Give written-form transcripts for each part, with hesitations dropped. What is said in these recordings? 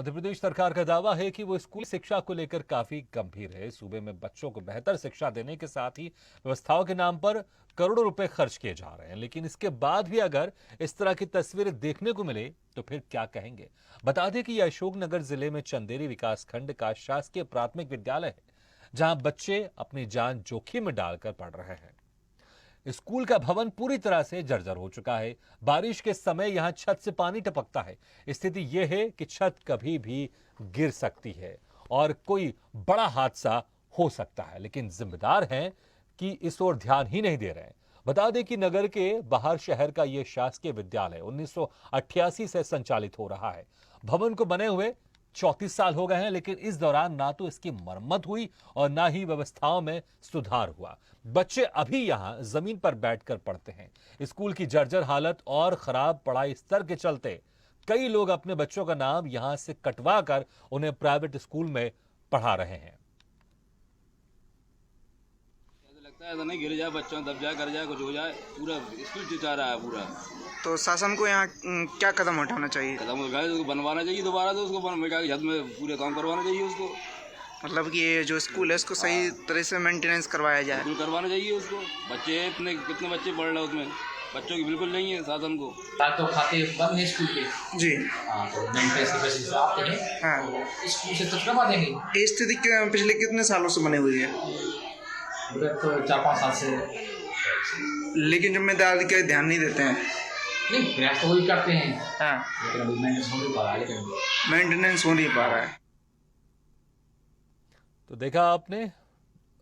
मध्य प्रदेश सरकार का दावा है कि वो स्कूल शिक्षा को लेकर काफी गंभीर है। सूबे में बच्चों को बेहतर शिक्षा देने के साथ ही व्यवस्थाओं के नाम पर करोड़ों रुपए खर्च किए जा रहे हैं, लेकिन इसके बाद भी अगर इस तरह की तस्वीरें देखने को मिले तो फिर क्या कहेंगे। बता दें कि यह अशोकनगर जिले में चंदेरी विकास खंड का शासकीय प्राथमिक विद्यालय है, जहां बच्चे अपनी जान जोखिम में डालकर पढ़ रहे हैं। स्कूल का भवन पूरी तरह से जर्जर हो चुका है। बारिश के समय यहां छत से पानी टपकता है। स्थिति यह है कि छत कभी भी गिर सकती है और कोई बड़ा हादसा हो सकता है, लेकिन जिम्मेदार हैं कि इस ओर ध्यान ही नहीं दे रहे हैं। बता दें कि नगर के बाहर शहर का यह शासकीय विद्यालय 1988 से संचालित हो रहा है। भवन को बने हुए 34 साल हो गए हैं, लेकिन इस दौरान ना तो इसकी मरम्मत हुई और ना ही व्यवस्थाओं में सुधार हुआ। बच्चे अभी यहां जमीन पर बैठकर पढ़ते हैं। स्कूल की जर्जर हालत और खराब पढ़ाई स्तर के चलते कई लोग अपने बच्चों का नाम यहां से कटवा कर उन्हें प्राइवेट स्कूल में पढ़ा रहे हैं। लगता है ऐसा नहीं गिर जाए, बच्चों दब जाए, कर जाए, कुछ हो जाए, पूरा स्कूल चिचा रहा है पूरा। तो शासन को यहाँ क्या कदम उठाना चाहिए? कदम उठाए उसको बनवाना चाहिए दोबारा, तो उसको मिटा के छत में पूरे काम करवाना चाहिए उसको। मतलब कि ये जो स्कूल है इसको सही तरह से मेंटेनेंस करवाया जाए। बिल्कुल करवाना चाहिए उसको। बच्चे इतने कितने बच्चे पढ़ रहे हैं उसमें, बच्चों की बिल्कुल नहीं है शासन को। तो खाते बंद है स्कूल के। जी हाँ, तो मेंटेनेंस की वजह से आते हैं। हाँ, तो स्कूल से तो करवा देंगे। ये स्थिति पिछले कितने सालों से बनी हुई है? तो 4-5 साल से। लेकिन जिम्मेदार अधिकारी ध्यान नहीं देते हैं। नहीं, प्रयास तो वही करते हैं। हाँ, लेकिन अभी मेंटेनेंस हो नहीं पा रहा है। लेकिन मेंटेनेंस हो नहीं पा रहा है। तो देखा आपने,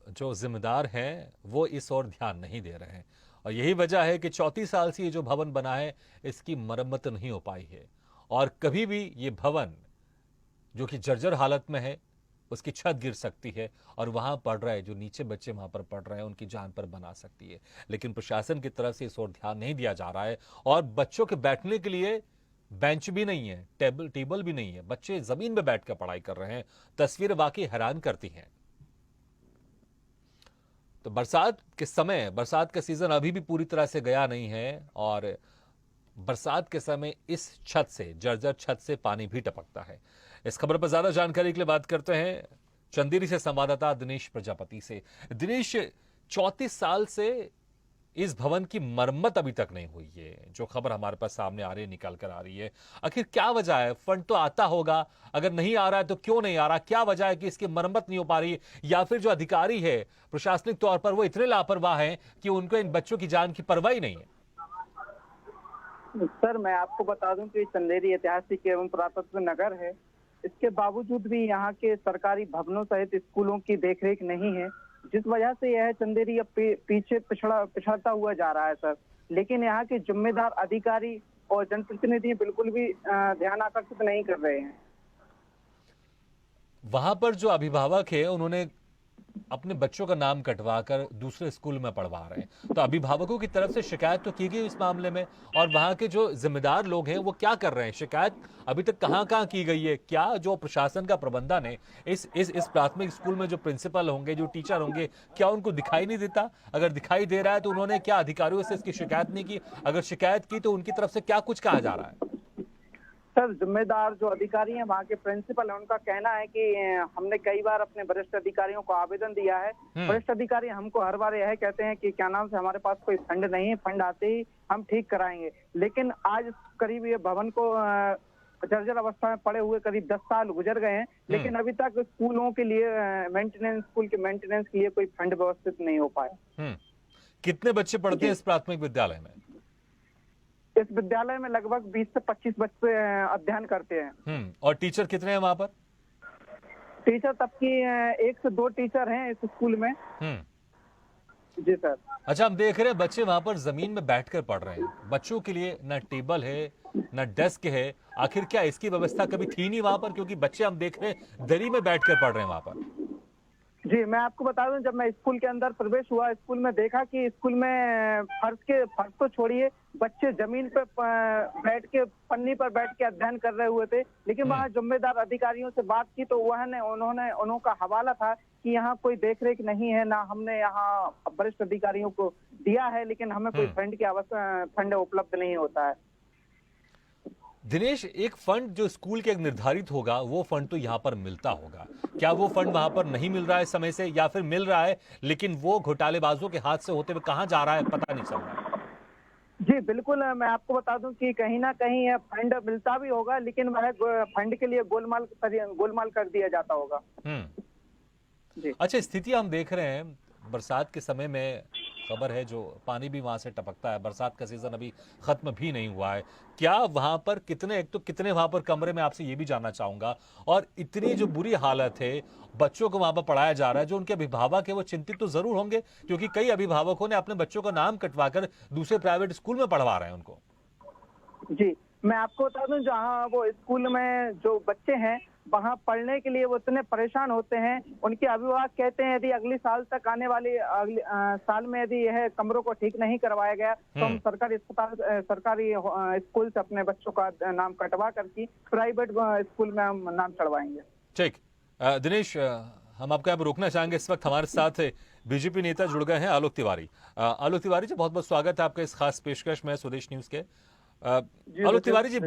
जो जिम्मेदार हैं वो इस ओर ध्यान नहीं दे रहे हैं और यही वजह है कि 34 साल से ये जो भवन बना है इसकी मरम्मत नहीं हो पाई है और कभी भी ये भवन जो कि जर्जर हालत में है उसकी छत गिर सकती है और वहां पढ़ रहे जो नीचे बच्चे वहां पर पढ़ रहे हैं उनकी जान पर बना सकती है। लेकिन प्रशासन की तरफ से इस ओर ध्यान नहीं दिया जा रहा है और बच्चों के बैठने के लिए बेंच भी नहीं है, टेबल भी नहीं है। बच्चे जमीन में बैठकर पढ़ाई कर रहे हैं। तस्वीर वाकई हैरान करती हैं। तो बरसात का सीजन अभी भी पूरी तरह से गया नहीं है और बरसात के समय इस छत से, जर्जर छत से पानी भी टपकता है। इस खबर पर ज्यादा जानकारी के लिए बात करते हैं चंदेरी से संवाददाता दिनेश प्रजापति से। दिनेश, 34 साल से इस भवन की मरम्मत अभी तक नहीं हुई है, जो खबर हमारे पास सामने आ रही है, निकल कर आ रही है। आखिर क्या वजह है? फंड तो आता होगा, अगर नहीं आ रहा है तो क्यों नहीं आ रहा? क्या वजह है कि इसकी मरम्मत नहीं हो पा रही, या फिर जो अधिकारी है प्रशासनिक तौर पर वो इतने लापरवाह हैं कि उनको इन बच्चों की जान की परवाह ही नहीं है? सर, मैं आपको बता दूं कि चंदेरी ऐतिहासिक एवं पुरातत्व नगर है। इसके बावजूद भी यहाँ के सरकारी भवनों सहित स्कूलों की देखरेख नहीं है, जिस वजह से यह चंदेरी अब पीछे पिछड़ता हुआ जा रहा है सर। लेकिन यहाँ के जिम्मेदार अधिकारी और जनप्रतिनिधि बिल्कुल भी ध्यान आकर्षित नहीं कर रहे हैं। वहां पर जो अभिभावक है उन्होंने अपने बच्चों का नाम कटवा कर दूसरे स्कूल में पढ़वा रहे हैं, तो अभिभावकों की तरफ से शिकायत तो की गई इस मामले में, और वहां के जो जिम्मेदार लोग हैं वो क्या कर रहे हैं? शिकायत अभी तक कहां की गई है? क्या जो प्रशासन का प्रबंधन है इस प्राथमिक स्कूल में जो प्रिंसिपल होंगे, जो टीचर होंगे, क्या उनको दिखाई नहीं देता? अगर दिखाई दे रहा है तो उन्होंने क्या अधिकारियों से इसकी शिकायत नहीं की? अगर शिकायत की तो उनकी तरफ से क्या कुछ कहा जा रहा है? सर, जिम्मेदार जो अधिकारी हैं, वहाँ के प्रिंसिपल हैं, उनका कहना है कि हमने कई बार अपने वरिष्ठ अधिकारियों को आवेदन दिया है। वरिष्ठ अधिकारी हमको हर बार यह कहते हैं कि क्या नाम से हमारे पास कोई फंड नहीं है, फंड आते ही हम ठीक कराएंगे। लेकिन आज करीब ये भवन को जर्जर अवस्था में पड़े हुए करीब 10 साल गुजर गए हैं, लेकिन अभी तक स्कूलों के लिए स्कूल के मेंटेनेंस के लिए कोई फंड व्यवस्थित नहीं हो पाया। कितने बच्चे पढ़ते हैं इस प्राथमिक विद्यालय में? इस विद्यालय में लगभग 20 से 25 बच्चे अध्ययन करते हैं। और टीचर कितने हैं वहां पर? टीचर तब की 1 से 2 टीचर हैं इस स्कूल में। जी सर। अच्छा, हम देख रहे हैं बच्चे वहां पर जमीन में बैठकर पढ़ रहे हैं। बच्चों के लिए न टेबल है, न डेस्क है। आखिर क्या इसकी व्यवस्था कभी थी नहीं वहां पर? क्योंकि बच्चे हम देख रहे हैं दरी में बैठकर पढ़ रहे हैं वहां पर। जी, मैं आपको बता दूं, जब मैं स्कूल के अंदर प्रवेश हुआ, स्कूल में देखा कि स्कूल में फर्श तो छोड़िए, बच्चे जमीन पे बैठ के, पन्नी पर बैठ के अध्ययन कर रहे हुए थे। लेकिन वहाँ जिम्मेदार अधिकारियों से बात की तो उनका हवाला था कि यहाँ कोई देखरेख नहीं है, ना हमने यहाँ वरिष्ठ अधिकारियों को दिया है, लेकिन हमें कोई फंड उपलब्ध नहीं होता है। दिनेश, एक फंड जो स्कूल के एक निर्धारित होगा वो फंड तो यहाँ पर मिलता होगा, क्या वो फंड वहां पर नहीं मिल रहा है समय से, या फिर मिल रहा है लेकिन वो घोटालेबाजों के हाथ से होते हुए कहाँ जा रहा है पता नहीं चल रहा है? जी बिल्कुल, मैं आपको बता दूं कि कहीं ना कहीं यह फंड मिलता भी होगा, लेकिन वह फंड के लिए गोलमाल कर दिया जाता होगा। जी अच्छा, स्थिति हम देख रहे हैं बरसात के समय में, खबर है जो पानी भी वहां से टपकता है, बरसात का सीजन अभी खत्म भी नहीं हुआ है, क्या वहां पर कितने वहां पर कमरे में, आपसे ये भी जानना चाहूंगा, और इतनी जो बुरी हालत है, बच्चों को वहां पर पढ़ाया जा रहा है, जो उनके अभिभावक है वो चिंतित तो जरूर होंगे, क्योंकि कई अभिभावकों ने अपने बच्चों का नाम कटवाकर दूसरे प्राइवेट स्कूल में पढ़वा रहे हैं उनको। जी, मैं आपको बता दूं, जहां वो स्कूल में जो बच्चे हैं वहां पढ़ने के लिए वो इतने परेशान होते हैं, उनके अभिभावक कहते हैं यदि अगली साल तक आने वाली साल में यदि यह कमरों को ठीक नहीं करवाया गया तो हम सरकारी स्कूल से अपने बच्चों का नाम कटवा करके प्राइवेट स्कूल में हम नाम चढ़वाएंगे। ठीक, दिनेश, हम आपको यहाँ पर रोकना चाहेंगे। इस वक्त हमारे साथ बीजेपी नेता जुड़ गए हैं, आलोक तिवारी। आलोक तिवारी जी, बहुत बहुत स्वागत है आपका इस खास पेशकश में स्वदेश न्यूज के। आलोक तिवारी जी,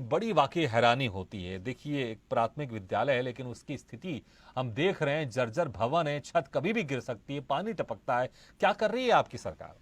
बड़ी वाकई हैरानी होती है। देखिए, एक प्राथमिक विद्यालय है लेकिन उसकी स्थिति हम देख रहे हैं, जर्जर भवन है, छत कभी भी गिर सकती है, पानी टपकता है। क्या कर रही है आपकी सरकार?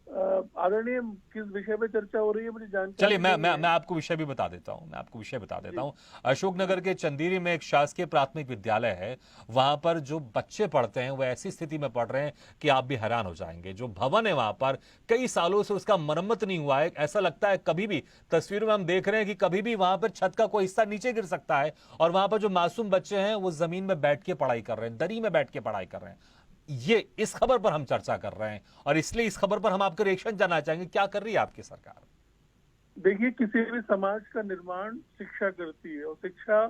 आदरणीय, किस विषय पे चर्चा हो रही है मुझे जानकारी। चलिए, मैं आपको विषय भी बता देता हूं। अशोकनगर के चंदेरी में एक शासकीय प्राथमिक विद्यालय है, वहां पर जो बच्चे पढ़ते हैं वो ऐसी स्थिति में पढ़ रहे हैं कि आप भी हैरान हो जाएंगे। जो भवन है वहां पर कई सालों से उसका मरम्मत नहीं हुआ है, ऐसा लगता है कभी भी, तस्वीरों में हम देख रहे हैं कि कभी भी वहां पर छत का कोई हिस्सा नीचे गिर सकता है, और वहां पर जो मासूम बच्चे हैं वो जमीन में बैठ के पढ़ाई कर रहे हैं, दरी में बैठ के पढ़ाई कर रहे हैं। ये इस खबर पर हम चर्चा कर रहे हैं, और इसलिए इस खबर पर हम आपका रिएक्शन जानना चाहेंगे, क्या कर रही है आपकी सरकार? देखिए, किसी भी समाज का निर्माण शिक्षा करती है, और शिक्षा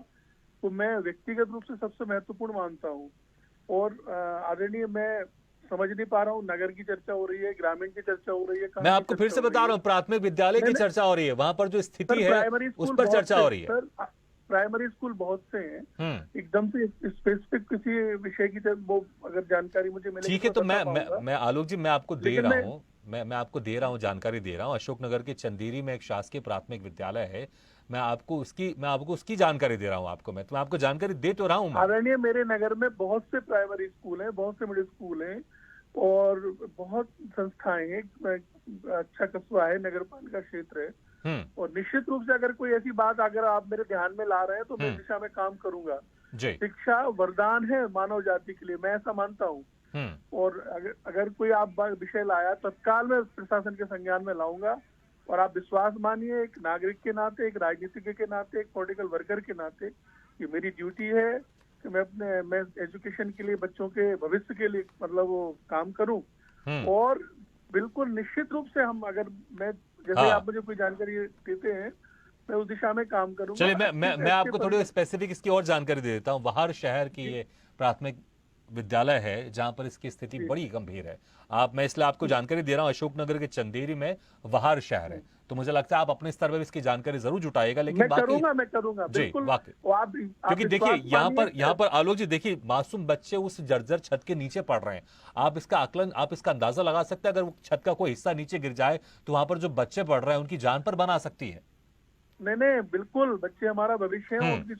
को मैं व्यक्तिगत रूप से सबसे महत्वपूर्ण मानता हूँ। और आदरणीय, मैं समझ नहीं पा रहा हूँ, नगर की चर्चा हो रही है, ग्रामीण की चर्चा हो रही है, मैं आपको फिर से बता रहा हूँ, प्राथमिक विद्यालय की चर्चा हो रही है, वहां पर जो स्थिति है उस पर चर्चा हो रही है। प्राइमरी स्कूल बहुत से हैं, एकदम से स्पेसिफिक किसी विषय की वो अगर जानकारी मुझे मिले। ठीक है, तो मैं आलोक जी, मैं आपको दे रहा हूँ, मैं आपको दे रहा हूँ, जानकारी दे रहा हूँ। अशोकनगर के चंदेरी में एक शासकीय प्राथमिक विद्यालय है, मैं आपको उसकी जानकारी दे रहा हूँ। मैं आपको जानकारी दे तो रहा हूँ। आदरणीय, मेरे नगर में बहुत से प्राइमरी स्कूल हैं, बहुत से मिडिल स्कूल हैं, और बहुत संस्थाएं हैं, अच्छा कस्बा है, नगर पालिका क्षेत्र है। और निश्चित रूप से अगर कोई ऐसी बात अगर आप मेरे ध्यान में ला रहे हैं तो मैं दिशा में काम करूंगा। शिक्षा वरदान है मानव जाति के लिए, मैं ऐसा मानता हूँ। और अगर कोई आप विषय लाया, तत्काल में प्रशासन के संज्ञान में लाऊंगा। और आप विश्वास मानिए, एक नागरिक के नाते, एक राजनीतिज्ञ के नाते, एक पॉलिटिकल वर्कर के नाते, ये मेरी ड्यूटी है कि मैं एजुकेशन के लिए, बच्चों के भविष्य के लिए मतलब वो काम करूं। और बिल्कुल निश्चित रूप से हम, अगर मैं जैसे आप मुझे कोई जानकारी देते हैं, मैं उस दिशा में काम करूंगा। चलिए, मैं आपको थोड़ी स्पेसिफिक इसकी और जानकारी दे देता हूँ। वहार शहर की ये प्राथमिक विद्यालय है जहां पर इसकी स्थिति बड़ी गंभीर है। मैं इसलिए आपको जानकारी दे रहा हूं, अशोकनगर के चंदेरी में वहार शहर है, तो मुझे लगता है आप अपने स्तर पर इसकी जानकारी जरूर जुटाएगा। लेकिन मैं करूंगा बिल्कुल, क्योंकि देखिए यहाँ पर आलोक जी, देखिए, मासूम बच्चे उस जर्जर छत के नीचे पड़ रहे हैं। आप इसका अंदाजा लगा सकते हैं, अगर छत का कोई हिस्सा नीचे गिर जाए तो वहां पर जो बच्चे पढ़ रहे हैं उनकी जान पर बना सकती है। नहीं, बिल्कुल, बच्चे हमारा भविष्य है, उनकी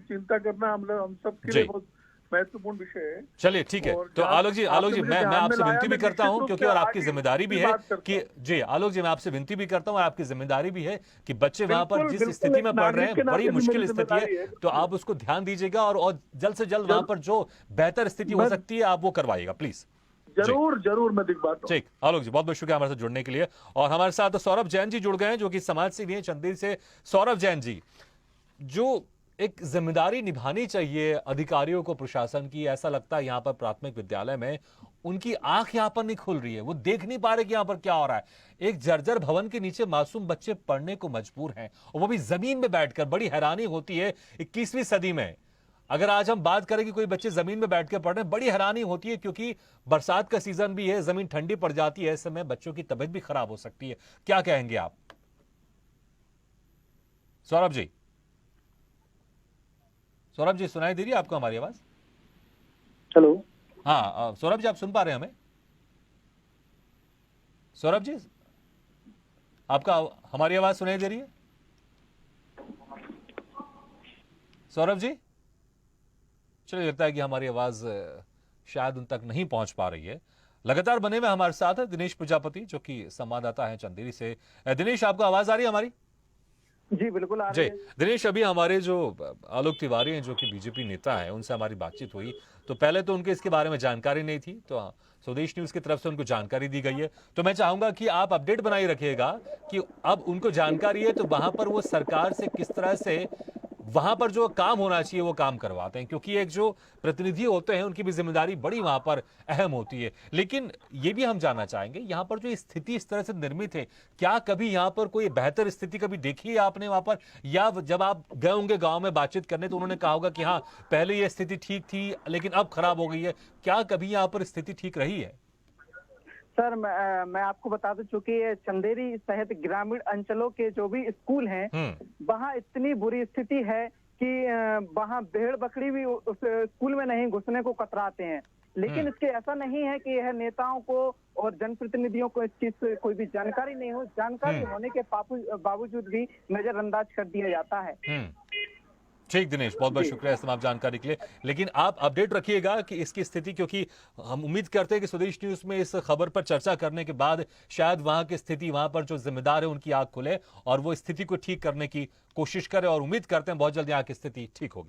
चिंता करना हम सबके लिए बहुत महत्वपूर्ण विषय है। चलिए, ठीक है, तो आलोक जी, मैं आपसे विनती भी करता हूं, क्योंकि और आपकी जिम्मेदारी भी है कि जी आलोक जी, मैं आपसे विनती भी करता हूं, आपकी जिम्मेदारी भी है कि बच्चे वहां पर जिस स्थिति में पढ़ रहे हैं, बड़ी मुश्किल स्थिति है, तो आप उसको ध्यान दीजिएगा, और जल्द से जल्द वहां पर जो बेहतर स्थिति हो सकती है आप वो करवाइएगा, प्लीज। जरूर मैं दिखवाता हूं। ठीक, आलोक जी, बहुत बहुत शुक्रिया हमारे साथ जुड़ने के लिए। और हमारे साथ सौरभ जैन जी जुड़ गए हैं, जो कि समाज सेवी हैं चंदेरी से। सौरभ जैन जी, जो एक जिम्मेदारी निभानी चाहिए अधिकारियों को, प्रशासन की, ऐसा लगता है यहाँ पर प्राथमिक विद्यालय में उनकी आंख यहाँ पर नहीं खुल रही है, वो देख नहीं पा रहे कि यहाँ पर क्या हो रहा है। एक जर्जर भवन के नीचे मासूम बच्चे पढ़ने को मजबूर हैं, और वो भी जमीन में बैठकर। बड़ी हैरानी होती है 21वीं सदी में, अगर आज हम बात करें कि कोई बच्चे जमीन में बैठ कर पढ़ रहे हैं, बड़ी हैरानी होती है, क्योंकि बरसात का सीजन भी है, जमीन ठंडी पड़ जाती है, ऐसे में बच्चों की तबीयत भी खराब हो सकती है। क्या कहेंगे आप सौरभ जी? सौरभ जी, सुनाई दे रही है आपको हमारी आवाज? हेलो, हाँ सौरभ जी, आप सुन पा रहे हैं हमें? सौरभ जी, आपका हमारी आवाज सुनाई दे रही है? सौरभ जी, चलिए लगता है कि हमारी आवाज शायद उन तक नहीं पहुंच पा रही है। लगातार बने में हमारे साथ है दिनेश प्रजापति, जो कि संवाददाता हैं चंदेरी से। दिनेश, आपको आवाज आ रही है हमारी? जी बिल्कुल आ जी रही है। दिनेश, अभी हमारे जो आलोक तिवारी हैं, जो कि बीजेपी नेता हैं, उनसे हमारी बातचीत हुई तो पहले तो उनके इसके बारे में जानकारी नहीं थी, तो स्वदेश न्यूज की तरफ से उनको जानकारी दी गई है। तो मैं चाहूंगा कि आप अपडेट बनाए रखिएगा कि अब उनको जानकारी है तो वहां पर वो सरकार से किस तरह से वहां पर जो काम होना चाहिए वो काम करवाते हैं, क्योंकि एक जो प्रतिनिधि होते हैं उनकी भी जिम्मेदारी बड़ी वहां पर अहम होती है। लेकिन ये भी हम जानना चाहेंगे, यहाँ पर जो स्थिति इस तरह से निर्मित है, क्या कभी यहाँ पर कोई बेहतर स्थिति कभी देखी है आपने वहां पर, या जब आप गए होंगे गांव में बातचीत करने तो उन्होंने कहा होगा कि हाँ पहले ये स्थिति ठीक थी लेकिन अब खराब हो गई है, क्या कभी यहाँ पर स्थिति ठीक रही है? सर मैं आपको बता दूं, चूंकि चंदेरी सहित ग्रामीण अंचलों के जो भी स्कूल हैं वहाँ इतनी बुरी स्थिति है कि वहाँ भेड़ बकरी भी उस स्कूल में नहीं घुसने को कतराते हैं। लेकिन इसके ऐसा नहीं है कि यह नेताओं को और जनप्रतिनिधियों को इस चीज से कोई भी जानकारी नहीं हो, जानकारी होने के बावजूद भी नजरअंदाज कर दिया जाता है। ठीक दिनेश, बहुत बहुत शुक्रिया इस तमाम जानकारी के लिए। लेकिन आप अपडेट रखिएगा कि इसकी स्थिति, क्योंकि हम उम्मीद करते हैं कि स्वदेश न्यूज में इस खबर पर चर्चा करने के बाद शायद वहां की स्थिति, वहां पर जो जिम्मेदार है उनकी आंख खुले और वो स्थिति को ठीक करने की कोशिश करे, और उम्मीद करते हैं बहुत जल्दी यहाँ की स्थिति ठीक होगी।